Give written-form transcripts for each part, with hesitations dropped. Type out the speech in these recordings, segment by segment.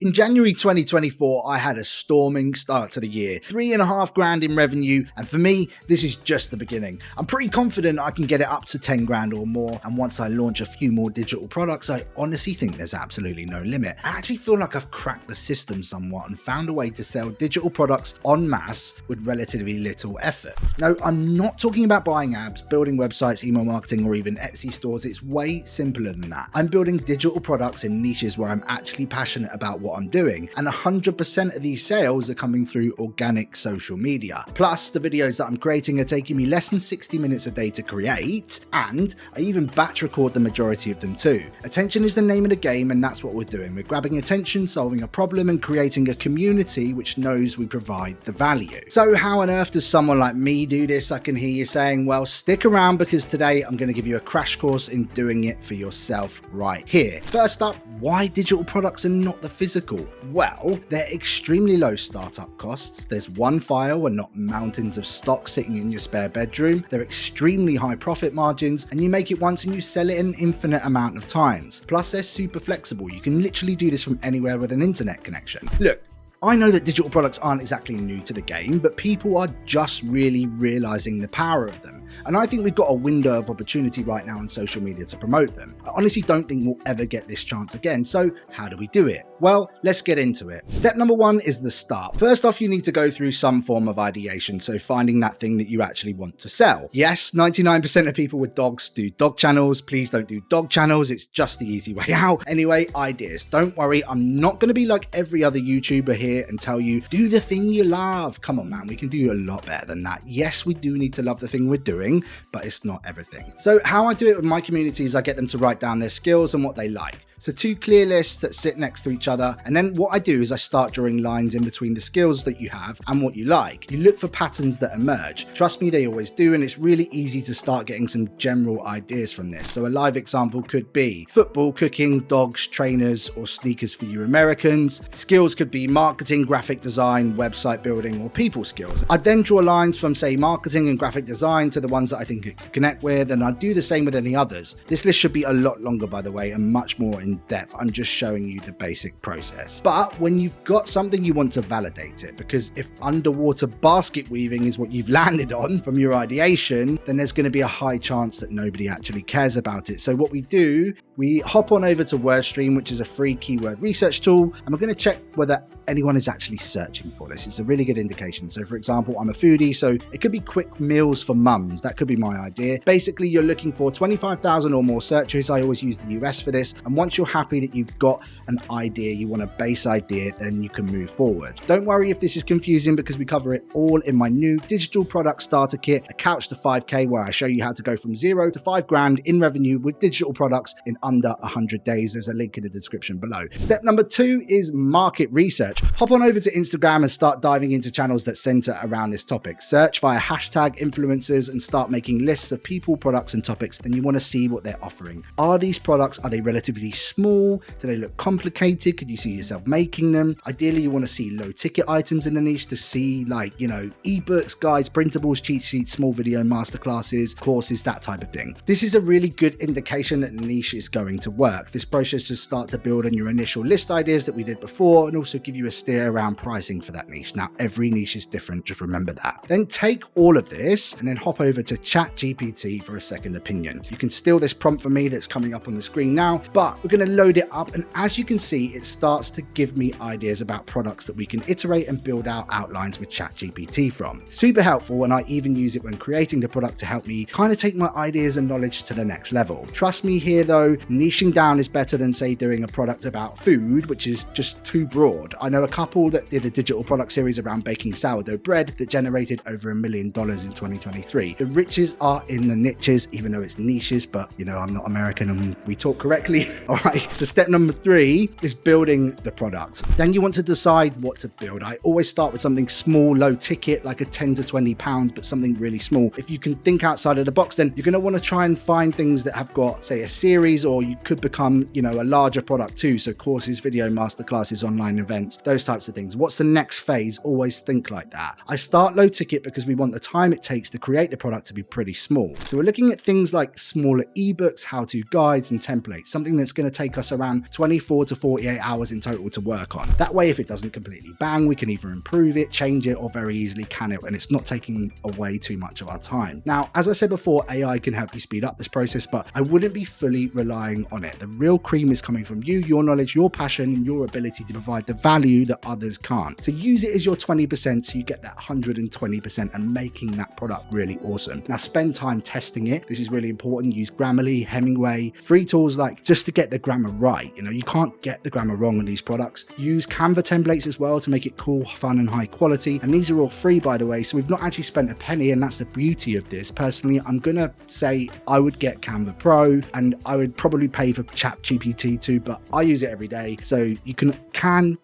In January 2024, I had a storming start to the year. 3.5 grand in revenue, and for me, this is just the beginning. I'm pretty confident I can get it up to 10 grand or more, and once I launch a few more digital products, I honestly think there's absolutely no limit. I actually feel like I've cracked the system somewhat and found a way to sell digital products en masse with relatively little effort. Now, I'm not talking about buying apps, building websites, email marketing, or even Etsy stores. It's way simpler than that. I'm building digital products in niches where I'm actually passionate about what I'm doing, and 100% of these sales are coming through organic social media. Plus, the videos that I'm creating are taking me less than 60 minutes a day to create, and I even batch record the majority of them too. Attention is the name of the game, and that's what we're doing. We're grabbing attention, solving a problem, and creating a community which knows we provide the value. So how on earth does someone like me do this? I can hear you saying, well, stick around because today I'm going to give you a crash course in doing it for yourself right here. First up, why digital products and not the physical? Well, they're extremely low startup costs. There's one file and not mountains of stock sitting in your spare bedroom. They're extremely high profit margins, and you make it once and you sell it an infinite amount of times. Plus, they're super flexible. You can literally do this from anywhere with an internet connection. Look, I know that digital products aren't exactly new to the game, but people are just really realizing the power of them. And I think we've got a window of opportunity right now on social media to promote them. I honestly don't think we'll ever get this chance again. So how do we do it? Well, let's get into it. Step number one is the start. First off, you need to go through some form of ideation. So finding that thing that you actually want to sell. Yes, 99% of people with dogs do dog channels. Please don't do dog channels. It's just the easy way out. Anyway, ideas. Don't worry. I'm not going to be like every other YouTuber here and tell you, do the thing you love. Come on, man. We can do a lot better than that. Yes, we do need to love the thing we're doing, but it's not everything. So how I do it with my community is I get them to write down their skills and what they like. So 2 clear lists that sit next to each other. And then what I do is I start drawing lines in between the skills that you have and what you like. You look for patterns that emerge. Trust me, they always do. And it's really easy to start getting some general ideas from this. So a live example could be football, cooking, dogs, trainers, or sneakers for you Americans. Skills could be marketing, graphic design, website building, or people skills. I'd then draw lines from, say, marketing and graphic design to the ones that I think it could connect with. And I'd do the same with any others. This list should be a lot longer, by the way, and much more in depth. I'm just showing you the basic process. But when you've got something, you want to validate it, because if underwater basket weaving is what you've landed on from your ideation, then there's going to be a high chance that nobody actually cares about it. So what we do, we hop on over to WordStream, which is a free keyword research tool, and we're going to check whether anyone is actually searching for this. It's a really good indication. So for example, I'm a foodie, so it could be quick meals for mums. That could be my idea. Basically, you're looking for 25,000 or more searches. I always use the US for this. And once you're happy that you've got an idea, you want a base idea, then you can move forward. Don't worry if this is confusing, because we cover it all in my new digital product starter kit, a couch to 5K, where I show you how to go from 0 to 5 grand in revenue with digital products in under 100 days. There's a link in the description below. Step number 2 is market research. Hop on over to Instagram and start diving into channels that center around this topic. Search via hashtag influencers and start making lists of people, products, and topics. Then you want to see what they're offering. Are these products, are they relatively small? Do they look complicated? Could you see yourself making them? Ideally, you want to see low ticket items in the niche to see, like, ebooks, guides, printables, cheat sheets, small video masterclasses, courses, that type of thing. This is a really good indication that the niche is going to work. This process should start to build on your initial list ideas that we did before, and also give you a steer around pricing for that niche. Now, every niche is different. Just remember that. Then take all of this and then hop over to ChatGPT for a second opinion. You can steal this prompt from me that's coming up on the screen now, but we're going to load it up. And as you can see, it starts to give me ideas about products that we can iterate and build out outlines with ChatGPT from. Super helpful, and I even use it when creating the product to help me kind of take my ideas and knowledge to the next level. Trust me here though, niching down is better than, say, doing a product about food, which is just too broad. I know a couple that did a digital product series around baking sourdough bread that generated over $1 million in 2023. The riches are in the niches, even though it's niches, but I'm not American and we talk correctly. All right. So step number 3 is building the product. Then you want to decide what to build. I always start with something small, low ticket, like a 10 to 20 pounds, but something really small. If you can think outside of the box, then you're going to want to try and find things that have got, say, a series, or you could become, a larger product too. So courses, video masterclasses, online events, those types of things. What's the next phase? Always think like that. I start low ticket because we want the time it takes to create the product to be pretty small. So we're looking at things like smaller ebooks, how-to guides, and templates, something that's going to take us around 24 to 48 hours in total to work on. That way, if it doesn't completely bang, we can either improve it, change it, or very easily can it, and it's not taking away too much of our time. Now, as I said before, AI can help you speed up this process, but I wouldn't be fully relying on it. The real cream is coming from you, your knowledge, your passion, and your ability to provide the value that others can't. So use it as your 20% so you get that 120% and making that product really awesome. Now, spend time testing it. This is really important. Use Grammarly, Hemingway, free tools like just to get the grammar right. You know, you can't get the grammar wrong on these products. Use Canva templates as well to make it cool, fun, and high quality. And these are all free, by the way, so we've not actually spent a penny, and that's the beauty of this. Personally, I'm gonna say I would get Canva Pro, and I would probably pay for ChatGPT too, but I use it every day, so you can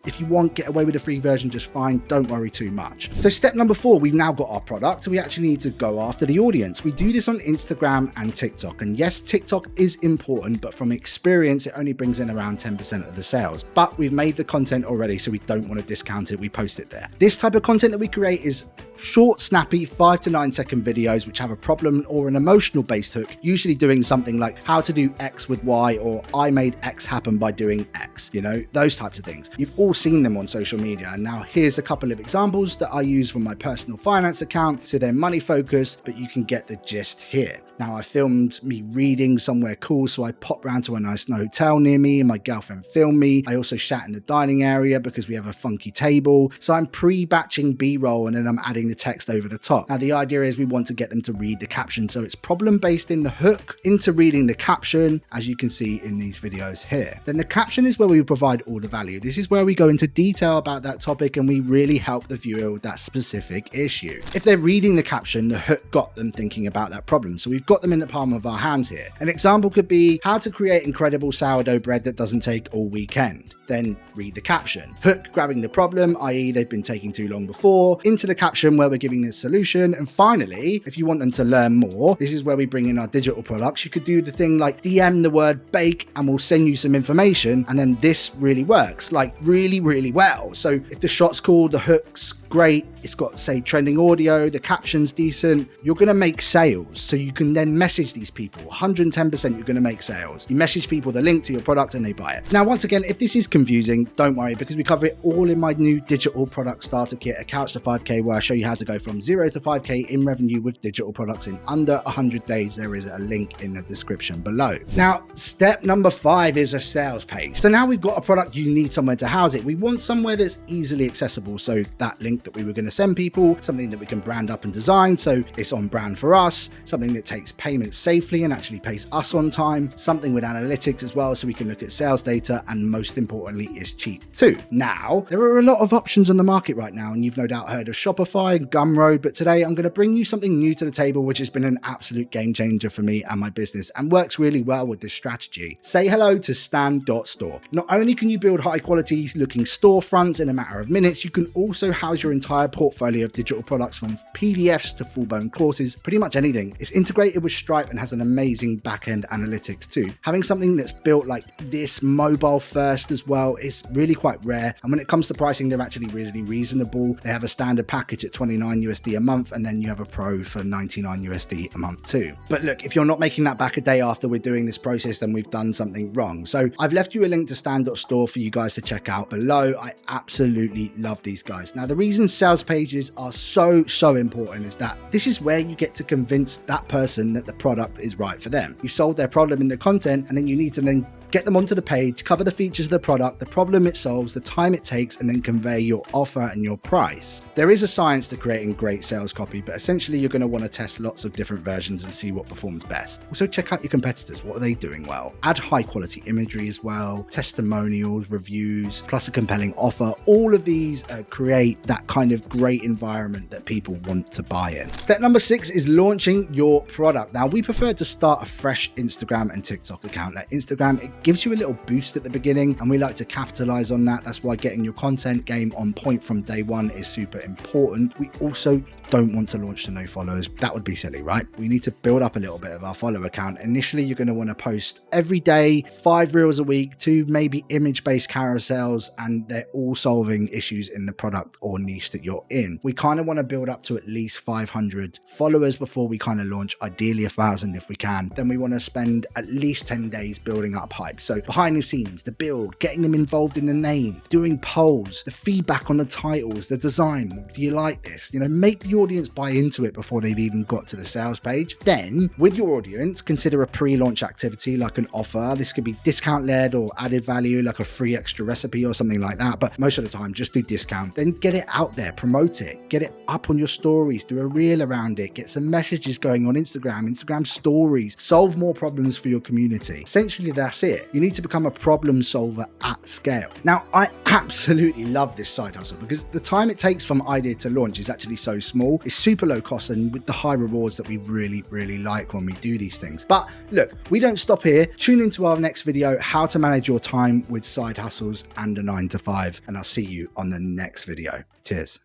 if you want, get away with the free version just fine. Don't worry too much. So step number 4, we've now got our product, so we actually need to go after the audience. We do this on Instagram and TikTok, and yes, TikTok is important, but from experience, it only brings in around 10% of the sales. But we've made the content already, so we don't want to discount it. We post it there. This type of content that we create is short, snappy, 5 to 9 second videos which have a problem or an emotional based hook, usually doing something like how to do X with Y, or I made X happen by doing X, you know, those types of things. You've all seen them on social media, and now here's a couple of examples that I use from my personal finance account, so they're money focused, but you can get the gist here. Now, I filmed me reading somewhere cool, so I popped round to a nice hotel near me and my girlfriend filmed me. I also sat in the dining area because we have a funky table. So I'm pre-batching B-roll and then I'm adding the text over the top. Now, the idea is we want to get them to read the caption. So it's problem-based in the hook into reading the caption, as you can see in these videos here. Then the caption is where we provide all the value. This is where we go into detail about that topic and we really help the viewer with that specific issue. If they're reading the caption, the hook got them thinking about that problem. So we've got them in the palm of our hands here. An example could be how to create incredible sourdough bread that doesn't take all weekend. Then read the caption. Hook grabbing the problem, i.e. they've been taking too long before, into the caption where we're giving the solution. And finally, if you want them to learn more, this is where we bring in our digital products. You could do the thing like DM the word bake and we'll send you some information. And then this really works, like really, really well. So if the shot's cool, the hook's great, it's got, say, trending audio, the caption's decent, you're going to make sales. So you can then message these people. 110% you're going to make sales. You message people the link to your product and they buy it. Now, once again, if this is confusing, don't worry, because we cover it all in my new digital product starter kit, A Couch to 5K, where I show you how to go from 0 to 5K in revenue with digital products in under 100 days. There is a link in the description below. Now, step number 5 is a sales page. So now we've got a product, you need somewhere to house it. We want somewhere that's easily accessible. So that link that we were going to send people, something that we can brand up and design so it's on brand for us, something that takes payments safely and actually pays us on time, something with analytics as well so we can look at sales data, and most importantly is cheap too. Now, there are a lot of options on the market right now, and you've no doubt heard of Shopify and Gumroad, but today I'm going to bring you something new to the table which has been an absolute game changer for me and my business and works really well with this strategy. Say hello to Stand.Store. Not only can you build high quality looking storefronts in a matter of minutes, you can also house your entire portfolio of digital products from PDFs to full-blown courses, pretty much anything. It's integrated with Stripe and has an amazing back-end analytics too. Having something that's built like this mobile first as well is really quite rare. And when it comes to pricing, they're actually really reasonable. They have a standard package at 29 USD a month, and then you have a pro for 99 USD a month too. But look, if you're not making that back a day after we're doing this process, then we've done something wrong. So I've left you a link to Stand.Store for you guys to check out below. I absolutely love these guys. Now, the reason sales pages are so important is that this is where you get to convince that person that the product is right for them. You solved their problem in the content, and then you need to then get them onto the page, cover the features of the product, the problem it solves, the time it takes, and then convey your offer and your price. There is a science to creating great sales copy, but essentially you're going to want to test lots of different versions and see what performs best. Also, check out your competitors. What are they doing well? Add high quality imagery as well, testimonials, reviews, plus a compelling offer. All of these create that kind of great environment that people want to buy in. Step number 6 is launching your product. Now, we prefer to start a fresh Instagram and TikTok account. Like Instagram, it gives you a little boost at the beginning, and we like to capitalize on that. That's why getting your content game on point from day one is super important. We also don't want to launch to no followers. That would be silly, right? We need to build up a little bit of our follower count. Initially, you're going to want to post every day, 5 reels a week, 2 maybe image-based carousels, and they're all solving issues in the product or niche that you're in. We kind of want to build up to at least 500 followers before we kind of launch, ideally 1,000 if we can. Then we want to spend at least 10 days building up hype. So behind the scenes, the build, getting them involved in the name, doing polls, the feedback on the titles, the design. Do you like this? You know, make the audience buy into it before they've even got to the sales page. Then with your audience, consider a pre-launch activity like an offer. This could be discount led or added value, like a free extra recipe or something like that. But most of the time, just do discount. Then get it out there, promote it, get it up on your stories, do a reel around it, get some messages going on Instagram stories, solve more problems for your community. Essentially, that's it. You need to become a problem solver at scale. Now, I absolutely love this side hustle because the time it takes from idea to launch is actually so small. It's super low cost and with the high rewards that we really like when we do these things. But look, we don't stop here. Tune into our next video, how to manage your time with side hustles and a 9 to 5. And I'll see you on the next video. Cheers.